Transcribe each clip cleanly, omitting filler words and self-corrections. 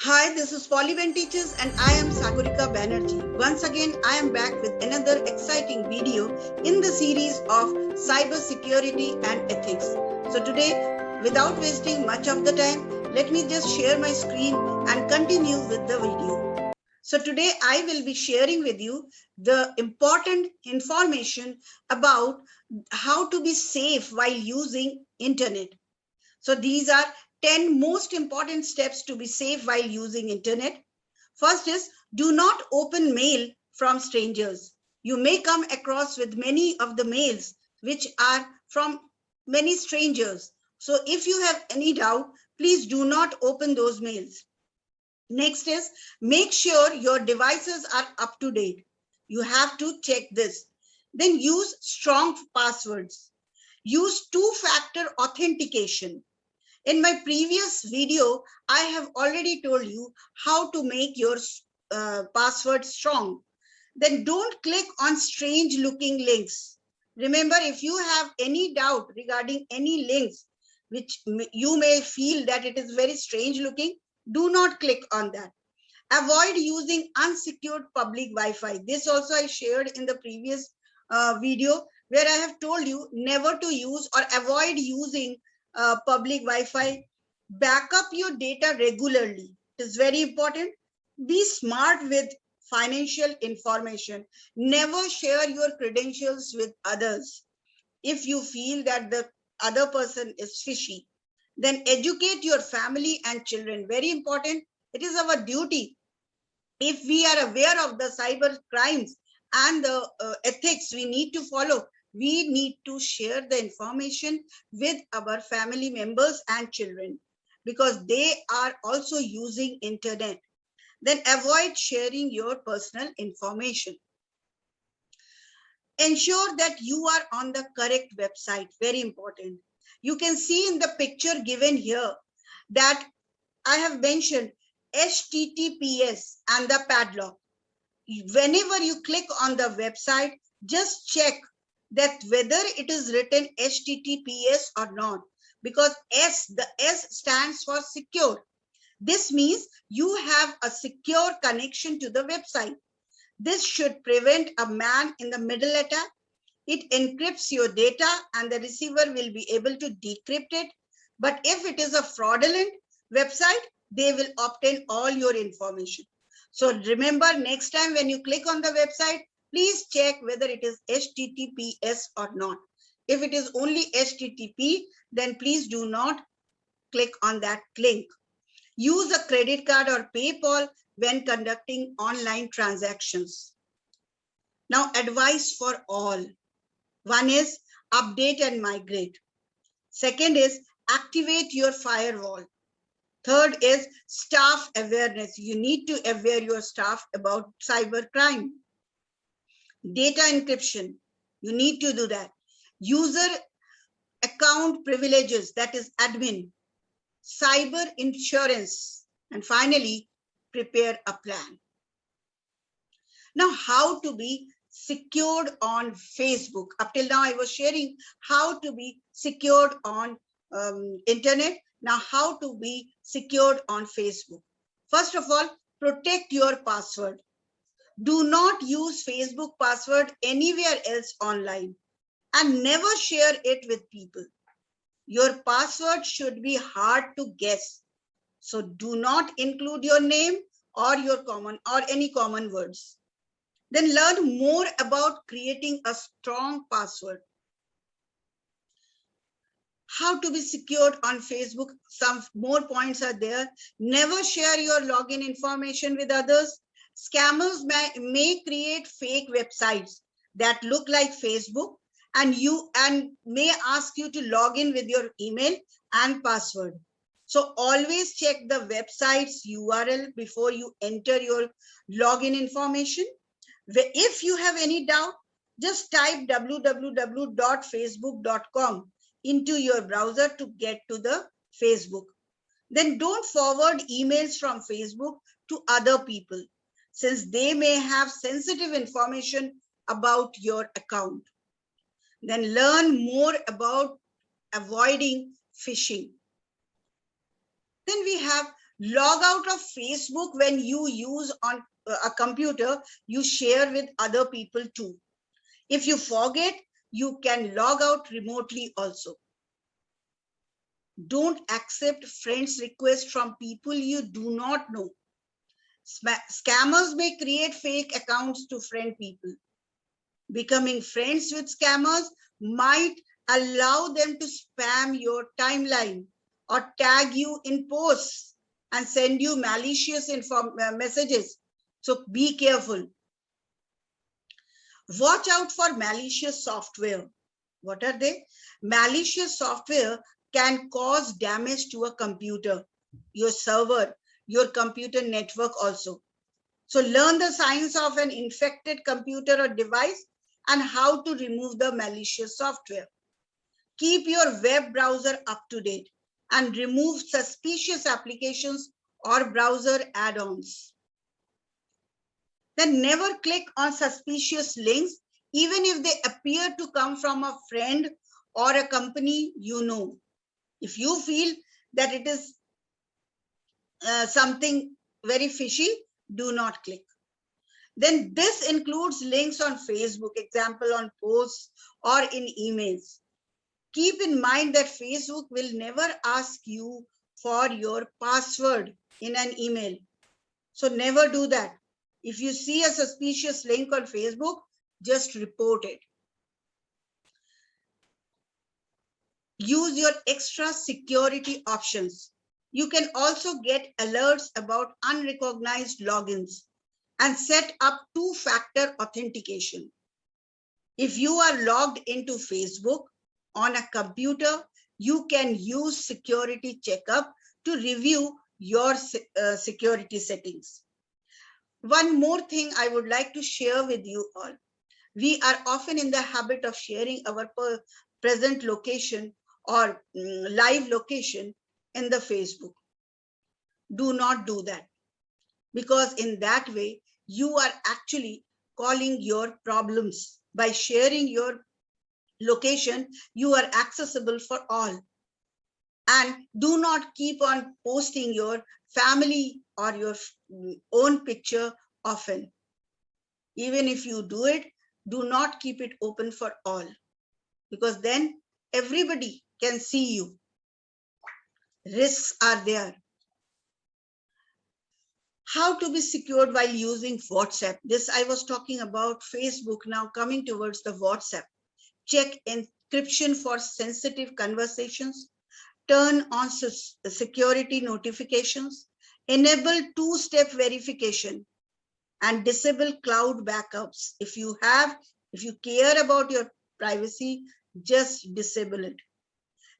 Hi, this is Polyven Teachers and I am Sagurika Banerjee. Once again, I am back with another exciting video in the series of cyber security and ethics. So today, without wasting much of the time, let me just share my screen and continue with the video. So today I will be sharing with you the important information about how to be safe while using internet. So these are 10 most important steps to be safe while using internet. First is do not open mail from strangers. You may come across with many of the mails which are from many strangers. So if you have any doubt, please do not open those mails. Next is make sure your devices are up to date. You have to check this. Then use strong passwords. Use two-factor authentication. In my previous video, I have already told you how to make your password strong. Then don't click on strange looking links. Remember, if you have any doubt regarding any links, which you may feel that it is very strange looking, do not click on that. Avoid using unsecured public Wi-Fi. This also I shared in the previous video where I have told you never to use or avoid using public Wi-Fi. Back up your data regularly. It is very important. Be smart with financial information. Never share your credentials with others. If you feel that the other person is fishy, then educate your family and children. Very important. It is our duty. If we are aware of the cyber crimes and the ethics we need to follow, we need to share the information with our family members and children because they are also using internet. Then avoid sharing your personal information. Ensure that you are on the correct website. Very important. You can see in the picture given here that I have mentioned HTTPS and the padlock. Whenever you click on the website, just check that whether it is written HTTPS or not, because the S stands for secure. This means you have a secure connection to the website. This should prevent a man in the middle attack. It encrypts your data and the receiver will be able to decrypt it. But if it is a fraudulent website, they will obtain all your information. So remember, next time when you click on the website, please check whether it is HTTPS or not. If it is only HTTP, then please do not click on that link. Use a credit card or PayPal when conducting online transactions. Now, advice for all. One is update and migrate. Second is activate your firewall. Third is staff awareness. You need to aware your staff about cyber crime. Data encryption. You need to do that. User account privileges, that is admin. Cyber insurance. And finally, prepare a plan. Now, how to be secured on Facebook. Up till now, I was sharing how to be secured on internet. Now, how to be secured on Facebook. First of all, protect your password. Do not use Facebook password anywhere else online and never share it with people. Your password should be hard to guess. So do not include your name or your common or any common words. Then learn more about creating a strong password. How to be secured on Facebook. Some more points are there. Never share your login information with others. Scammers may create fake websites that look like Facebook and may ask you to log in with your email and password. So always check the website's URL before you enter your login information. If you have any doubt, just type www.facebook.com into your browser to get to the Facebook. Then don't forward emails from Facebook to other people, since they may have sensitive information about your account. Then learn more about avoiding phishing. Then we have Log out of Facebook when you use on a computer you share with other people too. If you forget, you can log out remotely also. Don't accept friends' requests from people you do not know. Scammers may create fake accounts to friend people. Becoming friends with scammers might allow them to spam your timeline or tag you in posts and send you malicious messages. So be careful. Watch out for malicious software. What are they? Malicious software can cause damage to a computer, your server, your computer network also. So learn the signs of an infected computer or device and how to remove the malicious software. Keep your web browser up to date and remove suspicious applications or browser add-ons. Then never click on suspicious links, even if they appear to come from a friend or a company you know. If you feel that it is something very fishy, do not click. Then this includes links on Facebook, example on posts or in emails. Keep in mind that Facebook will never ask you for your password in an email. So never do that. If you see a suspicious link on Facebook, just report it. Use your extra security options. You can also get alerts about unrecognized logins and set up two-factor authentication. If you are logged into Facebook on a computer, you can use security checkup to review your security settings. One more thing I would like to share with you all. We are often in the habit of sharing our present location or live location in the Facebook. Do not do that, because in that way, you are actually calling your problems. By sharing your location, you are accessible for all. And do not keep on posting your family or your own picture often. Even if you do it, do not keep it open for all, because then everybody can see you. Risks are there. How to be secured while using WhatsApp. This I was talking about Facebook, now coming towards the WhatsApp. Check encryption for sensitive conversations. Turn on security notifications. Enable two-step verification and disable cloud backups. If you care about your privacy, just disable it.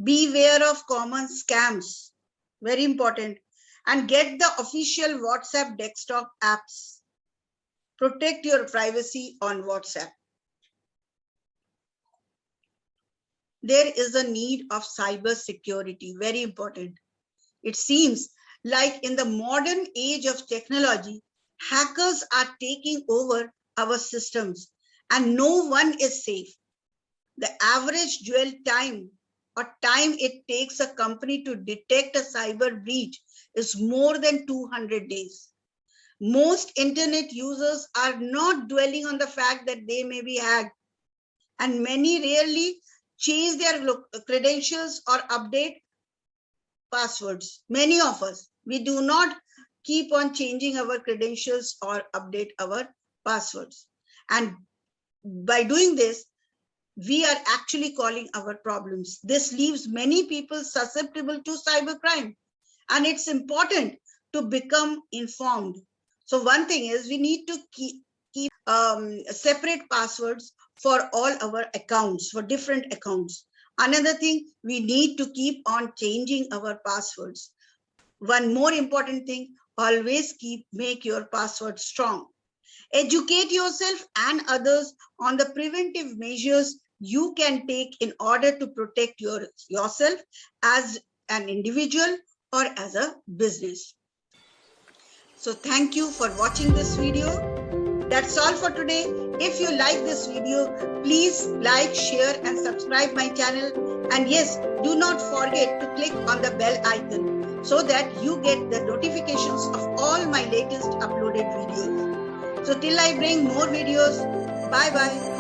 Beware of common scams. Very important. And get the official WhatsApp desktop apps. Protect your privacy on WhatsApp. There is a need of cyber security, very important. It seems like in the modern age of technology, hackers are taking over our systems and no one is safe. The average dwell time or time it takes a company to detect a cyber breach is more than 200 days. Most internet users are not dwelling on the fact that they may be hacked, and many rarely change their credentials or update passwords. Many of us, we do not keep on changing our credentials or update our passwords. And by doing this, we are actually calling our problems. This leaves many people susceptible to cybercrime. And it's important to become informed. So one thing is we need to keep separate passwords for all our accounts, for different accounts. Another thing, we need to keep on changing our passwords. One more important thing, always make your password strong. Educate yourself and others on the preventive measures you can take in order to protect yourself as an individual or as a business. So thank you for watching this video. That's all for today. If you like this video, please like, share and subscribe my channel. And yes, do not forget to click on the bell icon so that you get the notifications of all my latest uploaded videos. So till I bring more videos, bye bye.